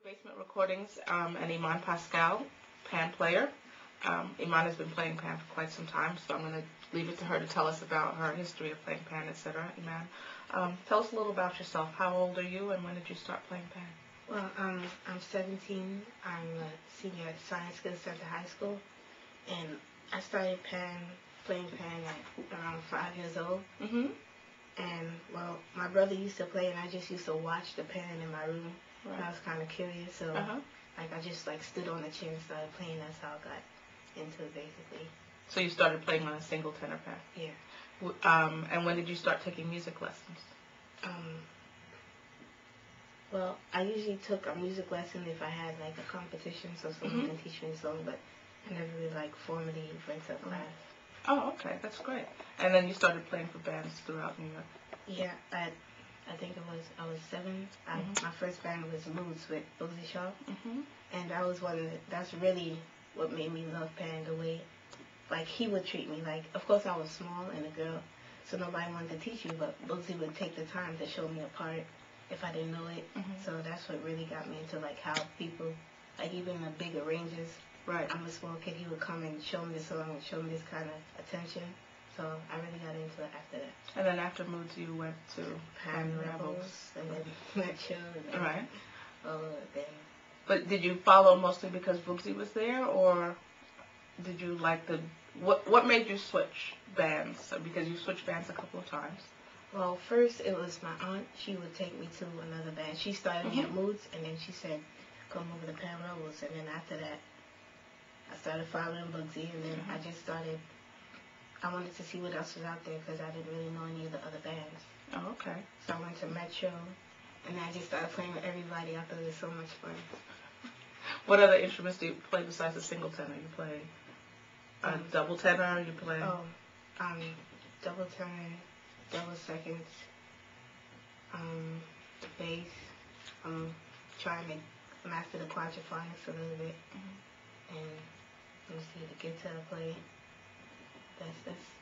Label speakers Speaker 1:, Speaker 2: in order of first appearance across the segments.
Speaker 1: Woodbrook Basement Recordings and Iman Pascall, pan player. Iman has been playing pan for quite some time, so I'm going to leave it to her to tell us about her history of playing pan, etc. Iman, tell us a little about yourself. How old are you, and when did you start playing pan?
Speaker 2: Well, I'm 17. I'm a senior at Science Skill Center High School, and I started playing pan at around 5 years old.
Speaker 1: Mm-hmm.
Speaker 2: And, well, my brother used to play, and I just used to watch the pan in my room.
Speaker 1: Right.
Speaker 2: And I was kind of curious, so I just stood on the chair and started playing. That's how I got into it, basically.
Speaker 1: So you started playing on a single tenor pan?
Speaker 2: Yeah.
Speaker 1: And when did you start taking music lessons?
Speaker 2: Well, I usually took a music lesson if I had a competition, so someone can teach me a song, but I never really formally went to class.
Speaker 1: Oh, okay, that's great. And then you started playing for bands throughout New York?
Speaker 2: Yeah, I think I was 7. My first band was Moods with Boozy Shaw, and that was that's really what made me love pan, the way he would treat me. Of course I was small and a girl, so nobody wanted to teach me, but Boozy would take the time to show me a part if I didn't know it. So that's what really got me into how people, even the big arrangers.
Speaker 1: Right.
Speaker 2: I'm a small kid. He would come and show me the song and show me this kind of attention. So I really got into it after that.
Speaker 1: And then after Moods, you went to
Speaker 2: Pan Rebels and then Metro and then
Speaker 1: right.
Speaker 2: all of them.
Speaker 1: But did you follow mostly because Boogsy was there, or did you like what made you switch bands? Because you switched bands a couple of times.
Speaker 2: Well, first it was my aunt. She would take me to another band. She started me at Moods, and then she said, come over to Pan Rebels. And then after that, I started following Boogsy, and then I wanted to see what else was out there because I didn't really know any of the other bands.
Speaker 1: Oh, okay.
Speaker 2: So I went to Metro, and I just started playing with everybody. I thought it was so much fun.
Speaker 1: What other instruments do you play besides the single tenor? You play double tenor? You play?
Speaker 2: Double tenor, double seconds, bass. I'm trying to master the quadraphonics a little bit, and let me see, the guitar play.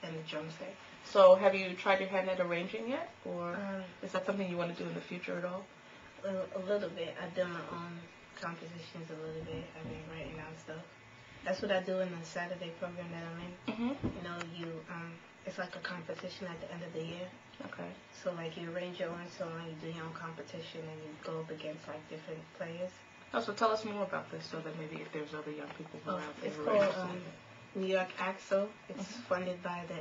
Speaker 2: And the drum set.
Speaker 1: So have you tried your hand at arranging yet, or is that something you want to do in the future at all?
Speaker 2: A little bit. I've done my own compositions a little bit. I've been writing out stuff. That's what I do in the Saturday program that I'm in. You know, it's like a competition at the end of the year.
Speaker 1: Okay.
Speaker 2: So you arrange your own song, you do your own competition, and you go up against different players.
Speaker 1: Oh, so tell us more about this, so that maybe if there's other young people who are out there.
Speaker 2: It's called New York AXO. It's funded by the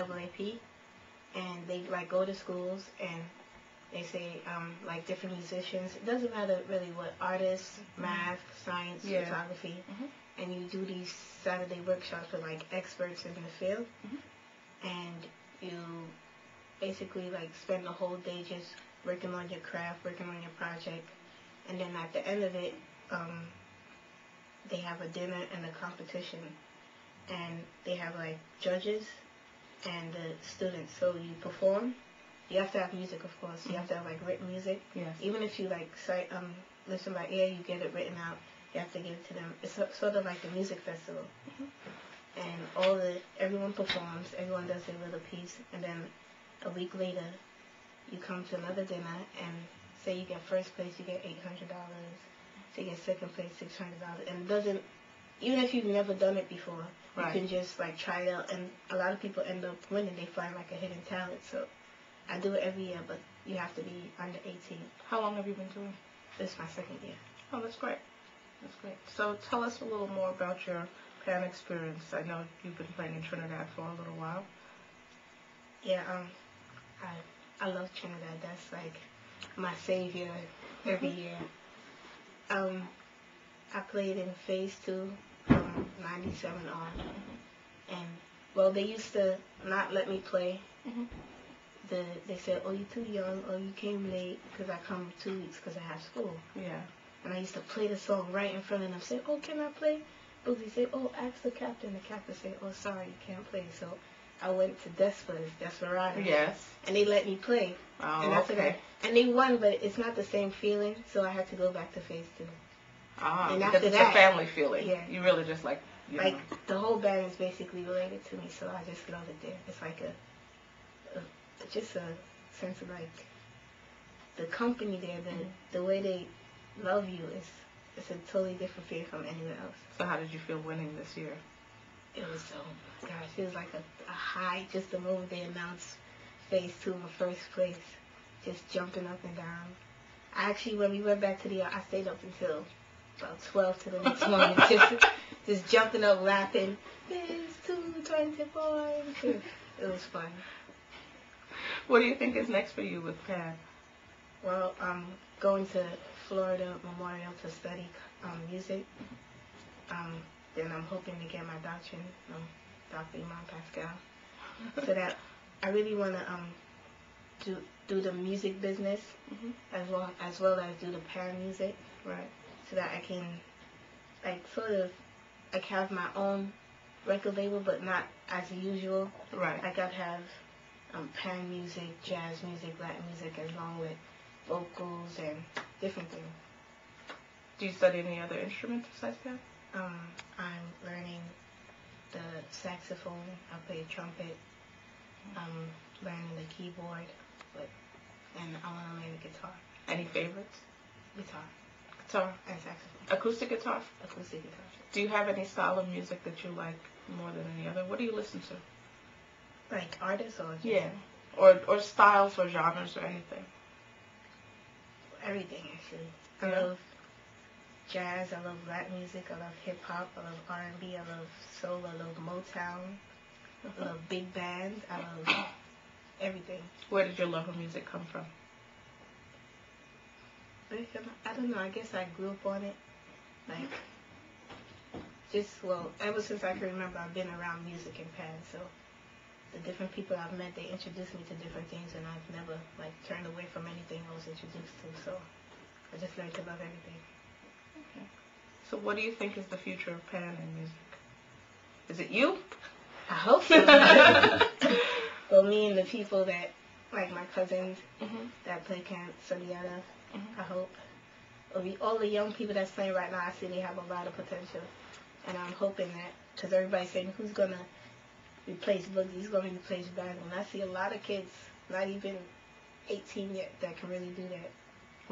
Speaker 2: NCAAP, and they go to schools and they say different musicians. It doesn't matter really what artists, math, science, photography, and you do these Saturday workshops with experts in the field, and you basically spend the whole day just working on your craft, working on your project, and then at the end of it, they have a dinner and a competition. And they have judges and the students. So you perform. You have to have music, of course. You have to have written music.
Speaker 1: Yes.
Speaker 2: Even if you listen by ear, you get it written out. You have to give it to them. It's sort of like a music festival. And everyone performs. Everyone does their little piece. And then a week later, you come to another dinner and say you get first place, you get $800. So you get second place, $600. And it doesn't. Even if you've never done it before, you can just try it out, and a lot of people end up winning. They find a hidden talent. So I do it every year, but you have to be under 18.
Speaker 1: How long have you been doing it?
Speaker 2: This is my second year.
Speaker 1: Oh, that's great. That's great. So tell us a little more about your pan experience. I know you've been playing in Trinidad for a little while.
Speaker 2: Yeah, I love Trinidad. That's my savior every year. I played in Phase 2 from 97 on, and they used to not let me play. They said, oh, you're too young, or you came late, because I come 2 weeks because I have school.
Speaker 1: Yeah.
Speaker 2: And I used to play the song right in front of them. Say, oh, can I play? Boogsy said, oh, ask the captain. The captain said, oh, sorry, you can't play. So I went to Desperadoes.
Speaker 1: Yes.
Speaker 2: And they let me play.
Speaker 1: Oh,
Speaker 2: and
Speaker 1: okay.
Speaker 2: And they won, but it's not the same feeling, so I had to go back to Phase 2.
Speaker 1: Ah,
Speaker 2: and
Speaker 1: because
Speaker 2: after
Speaker 1: it's
Speaker 2: that,
Speaker 1: a family feeling.
Speaker 2: Yeah.
Speaker 1: You really just
Speaker 2: the whole band is basically related to me, so I just love it there. It's just a sense of the company there, the way they love you. It's a totally different feeling from anywhere else.
Speaker 1: So how did you feel winning this year?
Speaker 2: It was so, gosh, it was like a high just the moment they announced phase 2 in first place. Just jumping up and down. Actually, when we went back to the, I stayed up until about 12 to the next morning, just jumping up, laughing. Phase 224. It was fun.
Speaker 1: What do you think is next for you with Pan?
Speaker 2: Well, I'm going to Florida Memorial to study music. Then I'm hoping to get my doctorate, Dr. Iman Pascall, so that I really want to do the music business as well as do the pan music,
Speaker 1: Right.
Speaker 2: so that I can have my own record label, but not as usual.
Speaker 1: Right.
Speaker 2: Like I'd have pan music, jazz music, Latin music, along with vocals and different things.
Speaker 1: Do you study any other instruments besides pan?
Speaker 2: I'm learning the saxophone. I play trumpet. I'm learning the keyboard, and I want to learn the guitar.
Speaker 1: Any favorites?
Speaker 2: Guitar
Speaker 1: Guitar.
Speaker 2: and saxophone.
Speaker 1: Acoustic guitar?
Speaker 2: Acoustic guitar.
Speaker 1: Do you have any style of music that you like more than any other? What do you listen to?
Speaker 2: Like artists or just
Speaker 1: Or styles or genres or anything?
Speaker 2: everything, actually. I
Speaker 1: Yeah.
Speaker 2: love jazz. I love rap music. I love hip hop. I love R&B. I love soul. I love Motown. I love big band. I love everything.
Speaker 1: Where did your love of music come from?
Speaker 2: I don't know. I guess I grew up on it. Like, ever since I can remember, I've been around music and pan. So the different people I've met, they introduced me to different things, and I've never turned away from anything I was introduced to. So I just learned to love everything.
Speaker 1: Okay. So what do you think is the future of pan in music? Is it you?
Speaker 2: I hope so. Well, me and the people that, like my cousins that play camp, Soliana, I hope. All the young people that's playing right now, I see they have a lot of potential. And I'm hoping that, because everybody's saying, who's going to replace Boogie? Who's going to replace Brandon? And I see a lot of kids, not even 18 yet, that can really do that.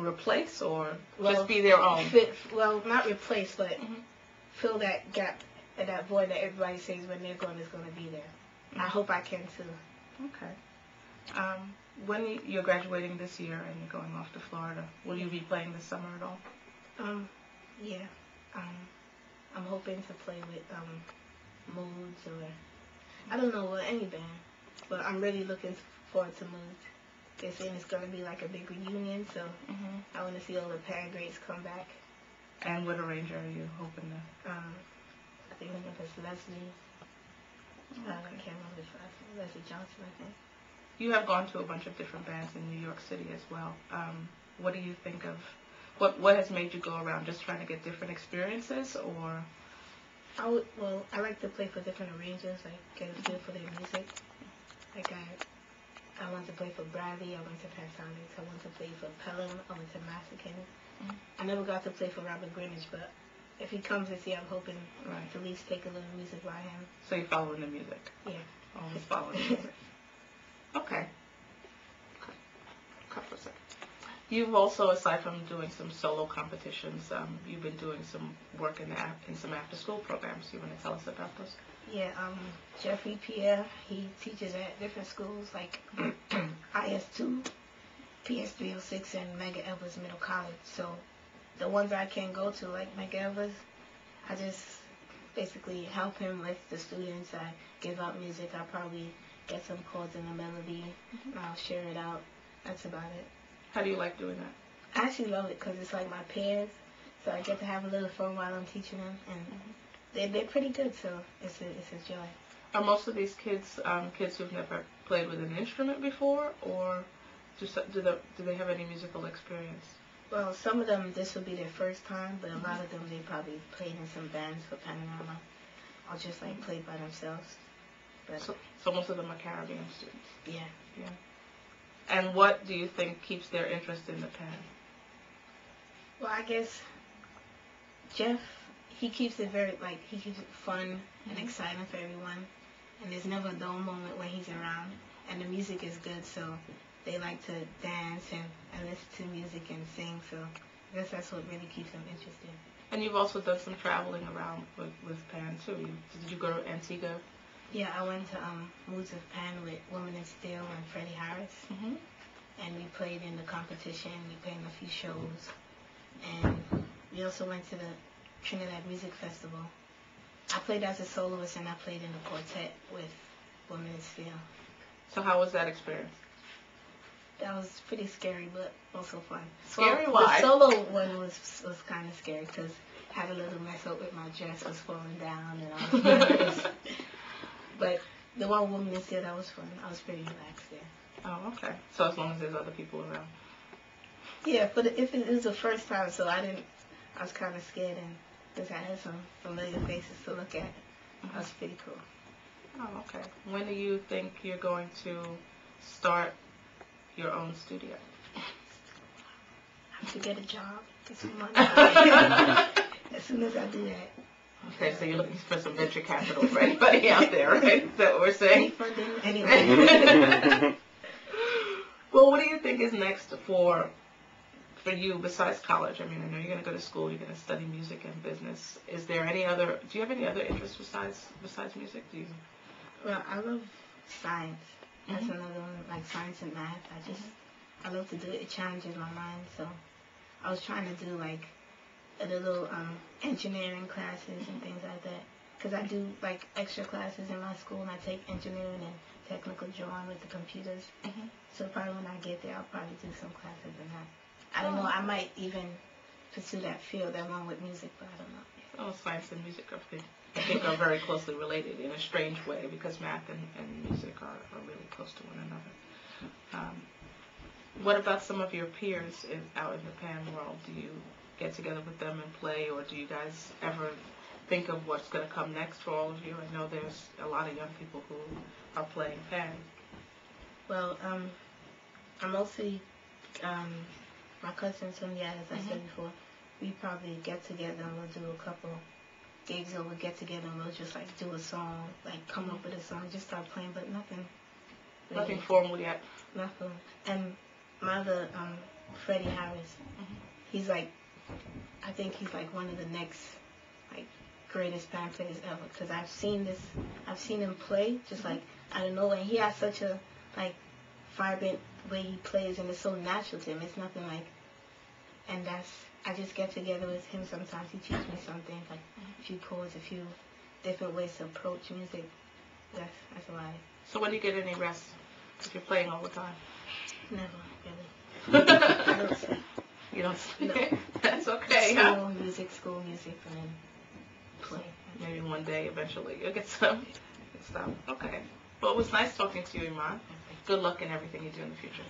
Speaker 1: Replace or just be their own?
Speaker 2: Not replace, but fill that gap and that void that everybody says when they're gone is going to be there. I hope I can too.
Speaker 1: Okay. When you're graduating this year and you're going off to Florida, will you be playing this summer at all?
Speaker 2: Yeah. I'm hoping to play with Moods or I don't know, any band. But I'm really looking forward to Moods. They're saying it's going to be like a big reunion, so I want to see all the pan greats come back.
Speaker 1: And what arranger are you hoping to?
Speaker 2: I think her name is Leslie. I can't remember his last name. Leslie Johnson, I think.
Speaker 1: You have gone to a bunch of different bands in New York City as well. What do you think of, what has made you go around, just trying to get different experiences, or?
Speaker 2: I like to play for different arrangers, get a feel for their music. I went to play for Bradley, I went to Pentatonics, I went to play for Pelham, I went to Marsicans. I never got to play for Robert Greenwich, but if he comes this year, I'm hoping to at least take a little music by him.
Speaker 1: So you're following the music?
Speaker 2: Yeah.
Speaker 1: Always following the music. Okay. Cut for a second. You've also, aside from doing some solo competitions, you've been doing some work in some after-school programs. You want to tell us about those?
Speaker 2: Yeah, Jeffrey Pierre, he teaches at different schools like IS2, PS306, and Mega Evers Middle College. So the ones I can go to, like Mega Evers, I just basically help him with the students. I give out music. I probably get some chords and a melody, and I'll share it out. That's about it.
Speaker 1: How do you like doing that?
Speaker 2: I actually love it because it's like my peers, so I get to have a little fun while I'm teaching them, and they're pretty good, so it's a joy.
Speaker 1: Are most of these kids kids who've never played with an instrument before, or do they have any musical experience?
Speaker 2: Well, some of them, this will be their first time, but a lot of them, they probably played in some bands for Panorama, or just played by themselves. But
Speaker 1: So most of them are Caribbean students?
Speaker 2: Yeah.
Speaker 1: Yeah. And what do you think keeps their interest in the pan?
Speaker 2: Well, I guess Jeff, he keeps it he keeps it fun and exciting for everyone. And there's never a dull moment when he's around. And the music is good, so they like to dance and listen to music and sing. So I guess that's what really keeps them interested.
Speaker 1: And you've also done some traveling around with Pan too. Did you go to Antigua?
Speaker 2: Yeah, I went to Moods of Pan with Women in Steel and Freddie Harris.
Speaker 1: Mm-hmm.
Speaker 2: And we played in the competition. We played in a few shows. And we also went to the Trinidad Music Festival. I played as a soloist and I played in a quartet with Women in Steel.
Speaker 1: So how was that experience?
Speaker 2: That was pretty scary, but also fun.
Speaker 1: Scary?
Speaker 2: Well,
Speaker 1: Why?
Speaker 2: the solo one was kind of scary because I had a little mess up with my dress, was falling down, and I was nervous. But the one Woman in Steel, that was fun. I was pretty relaxed there.
Speaker 1: Oh, okay. So as long as there's other people around.
Speaker 2: Yeah, but if it was the first time, so I was kind of scared, and because I had some familiar faces to look at, that was pretty cool.
Speaker 1: Oh, okay. When do you think you're going to start your own studio?
Speaker 2: I have to get a job, get some money. As soon as I do that.
Speaker 1: Okay, so you're looking for some venture capital for anybody out there, right? Is that what we're saying?
Speaker 2: Funding, anyway.
Speaker 1: Well, what do you think is next for you besides college? I mean, I know you're going to go to school, you're going to study music and business. Is there any other, do you have any other interests besides music? Do you?
Speaker 2: Well, I love science. That's
Speaker 1: Mm-hmm.
Speaker 2: another one, like science and math. I love to do it. It challenges my mind. So I was trying to do like a little engineering classes and things like that. Because I do like extra classes in my school, and I take engineering and technical drawing with the computers.
Speaker 1: Mm-hmm.
Speaker 2: So probably when I get there, I'll probably do some classes in that. I don't know. I might even pursue that field along with music, but I don't know.
Speaker 1: Oh, science and music I think are very closely related in a strange way because math and music are really close to one another. What about some of your peers out in the Pan world? Do you get together with them and play, or do you guys ever think of what's going to come next for all of you? I know there's a lot of young people who are playing Pan.
Speaker 2: Well, I'm mostly my cousins from as I said before. We probably get together and we'll do a couple gigs, or we'll get together and we'll just like do a song, like come up with a song, just start playing, but nothing. Really,
Speaker 1: Nothing formal yet.
Speaker 2: Nothing. And my other Freddie Harris, he's like, I think he's like one of the next like greatest band players ever, because I've seen him play just like I don't know, and he has such a like vibrant way he plays, and it's so natural to him. It's nothing like, and I just get together with him sometimes. He teaches me something, like a few chords, a few different ways to approach music. That's why.
Speaker 1: So when do you get any rest if you're playing all the time?
Speaker 2: Never, really. I don't sleep.
Speaker 1: You don't sleep?
Speaker 2: No.
Speaker 1: That's okay. Huh?
Speaker 2: School music, and then play.
Speaker 1: Maybe one day, eventually, you'll get some stuff. Okay. Well, it was nice talking to you, Iman. Good luck in everything you do in the future.